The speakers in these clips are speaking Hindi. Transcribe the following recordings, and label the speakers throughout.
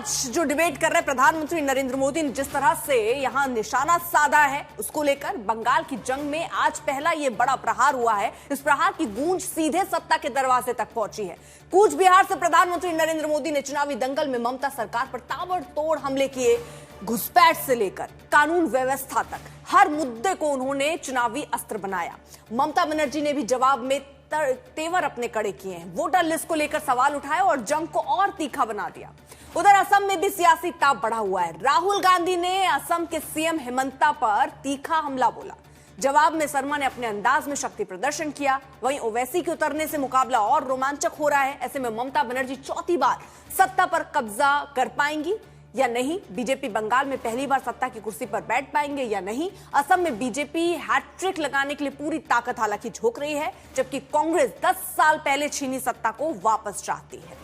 Speaker 1: आज जो डिबेट कर रहे प्रधानमंत्री नरेंद्र मोदी ने जिस तरह से यहां निशाना साधा है उसको लेकर बंगाल की जंग में आज पहला ये बड़ा प्रहार हुआ है। इस प्रहार की गूंज सीधे सत्ता के दरवाजे तक पहुंची है। कूच बिहार से प्रधानमंत्री नरेंद्र मोदी ने चुनावी दंगल में ममता सरकार पर ताबड़तोड़ हमले किए। घुसपैठ से लेकर कानून व्यवस्था तक हर मुद्दे को उन्होंने चुनावी अस्त्र बनाया। ममता बनर्जी ने भी जवाब में तेवर अपने कड़े किए हैं। वोटर लिस्ट को लेकर सवाल उठाए और जंग को और तीखा बना दिया। उधर असम में भी सियासी ताप बढ़ा हुआ है। राहुल गांधी ने असम के सीएम हेमंता पर तीखा हमला बोला। जवाब में शर्मा ने अपने अंदाज में शक्ति प्रदर्शन किया। वहीं ओवैसी के उतरने से मुकाबला और रोमांचक हो रहा है। ऐसे में ममता बनर्जी चौथी बार सत्ता पर कब्जा कर पाएंगी या नहीं? बीजेपी बंगाल में पहली बार सत्ता की कुर्सी पर बैठ पाएंगे या नहीं? असम में बीजेपी हैट्रिक लगाने के लिए पूरी ताकत हालांकि झोंक रही है, जबकि कांग्रेस 10 साल पहले छीनी सत्ता को वापस चाहती है।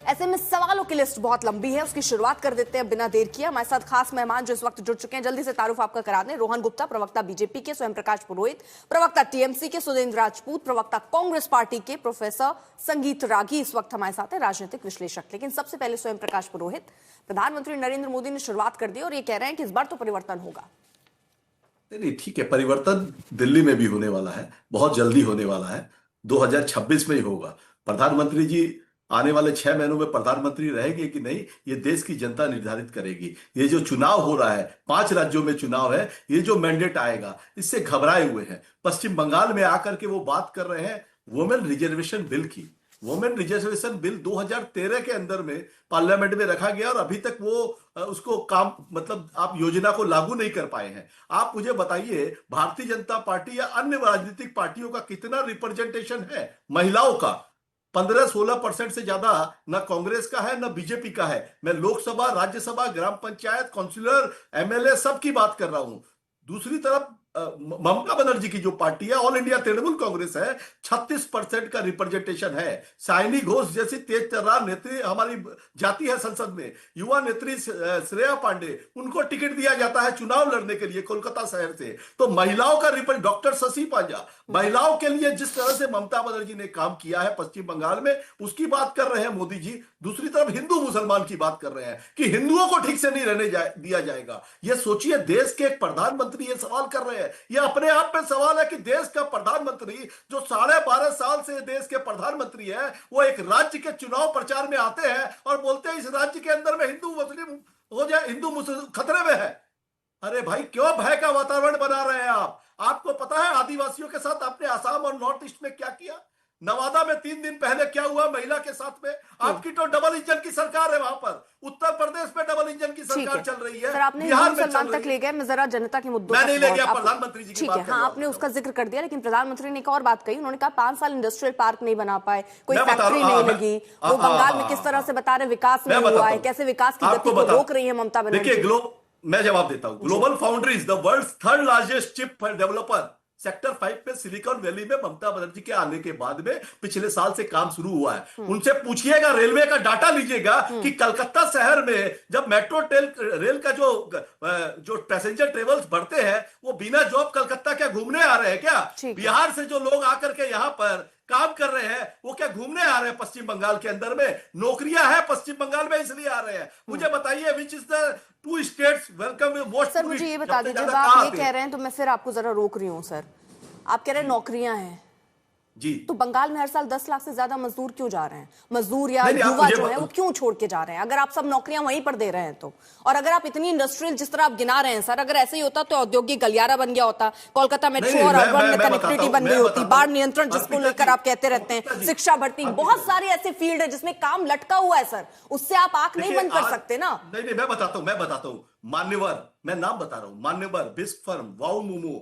Speaker 1: ऐसे में सवालों की लिस्ट बहुत लंबी है, उसकी शुरुआत कर देते हैं बिना देर किए। हमारे साथ खास मेहमान जो इस वक्त जुड़ चुके हैं, जल्दी से तारुफ आपका करा दें। रोहन गुप्ता, प्रवक्ता बीजेपी के, स्वयं प्रकाश पुरोहित, प्रवक्ता टीएमसी के, सुरेंद्र राजपूत, प्रवक्ता कांग्रेस पार्टी के, प्रोफेसर संगीत रागी इस वक्त हमारे साथ है, राजनीतिक विश्लेषक। लेकिन सबसे पहले स्वयं प्रकाश पुरोहित, प्रधानमंत्री नरेंद्र मोदी ने शुरुआत कर दी और ये कह रहे हैं कि इस बार तो परिवर्तन होगा।
Speaker 2: नहीं, ठीक है, परिवर्तन दिल्ली में भी होने वाला है, बहुत जल्दी होने वाला है, 2026 में ही होगा। प्रधानमंत्री जी आने वाले 6 महीनों में प्रधानमंत्री रहेंगे कि नहीं, ये देश की जनता निर्धारित करेगी। ये जो चुनाव हो रहा है, 5 राज्यों में चुनाव है, ये जो मैंडेट आएगा इससे घबराए हुए हैं। पश्चिम बंगाल में आकर के वो बात कर रहे हैं वुमेन रिजर्वेशन बिल की। वुमेन रिजर्वेशन बिल 2013 के अंदर में पार्लियामेंट में रखा गया और अभी तक वो उसको काम मतलब आप योजना को लागू नहीं कर पाए हैं। आप मुझे बताइए, भारतीय जनता पार्टी या अन्य राजनीतिक पार्टियों का कितना रिप्रेजेंटेशन है महिलाओं का? 15-16% से ज्यादा ना कांग्रेस का है ना बीजेपी का है। मैं लोकसभा, राज्यसभा, ग्राम पंचायत, काउंसिलर, एमएलए सब की बात कर रहा हूं। दूसरी तरफ ममता बनर्जी की जो पार्टी है, ऑल इंडिया तृणमूल कांग्रेस है, 36% का रिप्रेजेंटेशन है। साइनी घोष जैसी तेज तर्रार नेत्री हमारी जाती है संसद में। युवा नेत्री श्रेया पांडे, उनको टिकट दिया जाता है चुनाव लड़ने के लिए कोलकाता शहर से। तो महिलाओं का डॉक्टर शशि पांजा, महिलाओं के लिए जिस तरह से ममता बनर्जी ने काम किया है पश्चिम बंगाल में, उसकी बात कर रहे हैं मोदी जी। दूसरी तरफ हिंदू मुसलमान की बात कर रहे हैं कि हिंदुओं को ठीक से नहीं रहने दिया जाएगा। ये सोचिए, देश के एक प्रधानमंत्री ये सवाल कर रहे हैं। यह अपने आप में सवाल है कि देश का प्रधानमंत्री जो 12.5 साल से देश के प्रधानमंत्री है, वो एक राज्य के चुनाव प्रचार में आते हैं और बोलते हैं इस राज्य के अंदर में हिंदू मुस्लिम हो जाए, हिंदू मुस्लिम खतरे में है। अरे भाई, क्यों भय का वातावरण बना रहे हैं आप? आपको पता है आदिवासियों के साथ आपने असम और नॉर्थ ईस्ट में क्या किया? नवादा में 3 दिन पहले क्या हुआ महिला के साथ में? आपकी तो डबल इंजन की सरकार है वहां पर। उत्तर प्रदेश में डबल इंजन की सरकार चल रही है।
Speaker 1: सर, आपने मुसलमान तक ले गए, मैं जरा जनता के मुद्दों
Speaker 2: मैं नहीं ले गया, प्रधानमंत्री जी की बात कर रहा हूं।
Speaker 1: हाँ, आपने उसका जिक्र कर दिया, लेकिन प्रधानमंत्री ने एक और बात कही। उन्होंने कहा 5 साल इंडस्ट्रियल पार्क नहीं बना पाए, कोई फैक्ट्री नहीं लगी। वो बंगाल में किस तरह से बता रहे विकास नहीं हुआ है, कैसे विकास की गति को रोक रही है ममता बनर्जी।
Speaker 2: देखिए, मैं जवाब देता हूं। Global foundries, the world's 3rd largest chip developer, sector 5 पे सिलिकॉन वैली में ममता बनर्जी के आने के बाद में पिछले साल से काम शुरू हुआ है। उनसे पूछिएगा, रेलवे का डाटा लीजिएगा कि कलकत्ता शहर में जब मेट्रो रेल का जो पैसेंजर ट्रेवल्स बढ़ते हैं, वो बिना जॉब कलकत्ता क्या घूमने आ रहे हैं क्या? बिहार से जो लोग आकर के यहाँ पर काम कर रहे हैं, वो क्या घूमने आ रहे हैं पश्चिम बंगाल के अंदर में? नौकरियां हैं पश्चिम बंगाल में, इसलिए आ रहे हैं। मुझे बताइए, which is the 2 states welcome most?
Speaker 1: Sir, मुझे ये बता दीजिए, जब आप ये कह रहे हैं तो मैं फिर आपको जरा रोक रही हूँ। सर, आप कह रहे हैं नौकरियां हैं
Speaker 2: जी,
Speaker 1: तो बंगाल में हर साल 10 लाख से ज्यादा मजदूर क्यों जा रहे हैं? मजदूर या युवा जो है वो क्यों छोड़ के जा रहे हैं, अगर आप सब नौकरियां वहीं पर दे रहे हैं तो? और अगर आप इतनी इंडस्ट्रियल जिस तरह आप गिना रहे हैं सर, अगर ऐसे ही होता तो औद्योगिक गलियारा बन गया होता, कोलकाता मेट्रो और अर्बन में कनेक्टिविटी बन गई होती, बाढ़ नियंत्रण जिसको लेकर आप कहते रहते हैं, शिक्षा भर्ती, बहुत सारे ऐसे फील्ड है जिसमें काम लटका हुआ है सर, उससे आप आंख नहीं बंद कर सकते ना।
Speaker 2: नहीं, मैं बताता हूँ। मान्यवर, मैं नाम बता रहा हूँ, मान्यवर, बिस्क फर्म, वाउ मोमो,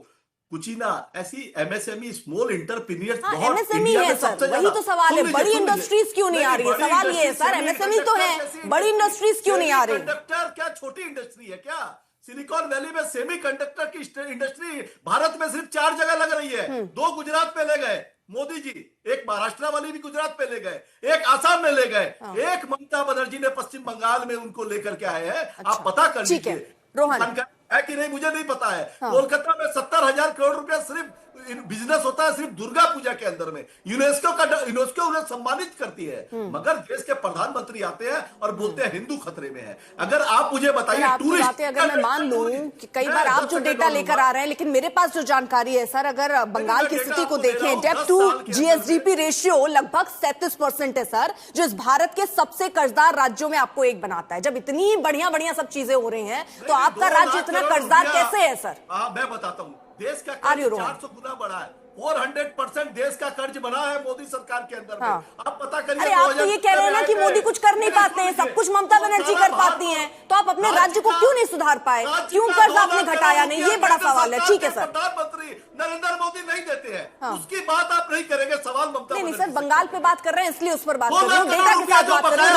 Speaker 2: कुचीना, ऐसी एमएसएमई स्मॉल एंटरप्रेन्योर्स बहुत
Speaker 1: एमएसएमई है सर, वही तो सवाल है। बड़ी इंडस्ट्रीज क्यों नहीं आ रही है? सवाल ये है सर, एमएसएमई तो है, बड़ी इंडस्ट्रीज क्यों नहीं आ रही?
Speaker 2: कंडक्टर क्या छोटी इंडस्ट्री है क्या? सिलिकॉन वैली में सेमी कंडक्टर की इंडस्ट्री भारत में सिर्फ 4 जगह लग रही है। 2 गुजरात में ले गए मोदी जी, एक महाराष्ट्र वाली भी गुजरात पे ले गए, एक आसाम में ले गए, एक ममता बनर्जी ने पश्चिम बंगाल में उनको लेकर के आए हैं। आप पता कर लीजिए,
Speaker 1: रोहन
Speaker 2: है कि नहीं मुझे नहीं पता है। कोलकाता में 70,000 करोड़ रुपया सिर्फ बिजनेस होता है सिर्फ दुर्गा पूजा के अंदर में। यूनेस्को उन्हें सम्मानित करती है, मगर देश के प्रधानमंत्री आते हैं और बोलते हैं हिंदू खतरे में है। अगर आप मुझे बताइए टूरिस्ट,
Speaker 1: अगर मैं मान लूं कि कई बार आप जो डेटा लेकर आ रहे हैं, लेकिन मेरे पास जो जानकारी है सर, अगर बंगाल की स्थिति को देखें, डेब्ट टू जीएसडीपी रेशियो लगभग 37% है सर, जो इस भारत के सबसे कर्जदार राज्यों में आपको एक बनाता है। जब इतनी बढ़िया बढ़िया सब चीजें हो रही हैं, तो आपका राज्य इतना कर्जदार कैसे है सर?
Speaker 2: मैं बताता हूँ, देश का कर्ज 400 गुना बढ़ा है, 400% देश का कर्ज बना है मोदी सरकार के अंदर में। आप पता करिए।
Speaker 1: अरे आप तो ये कह रहे हैं ना कि मोदी कुछ कर नहीं पाते हैं, सब कुछ ममता बनर्जी कर पाती हैं, तो आप अपने राज्य को क्यों नहीं सुधार पाए? क्यों कर्ज आपने घटाया नहीं? ये बड़ा सवाल है। ठीक है सर,
Speaker 2: प्रधानमंत्री नरेंद्र मोदी नहीं देते हैं, उसकी बात आप नहीं करेंगे, सवाल ममता
Speaker 1: नहीं सर, बंगाल पे बात कर रहे हैं इसलिए उस पर बात कर रहे हैं, डेटा के साथ बात कर रहे हैं।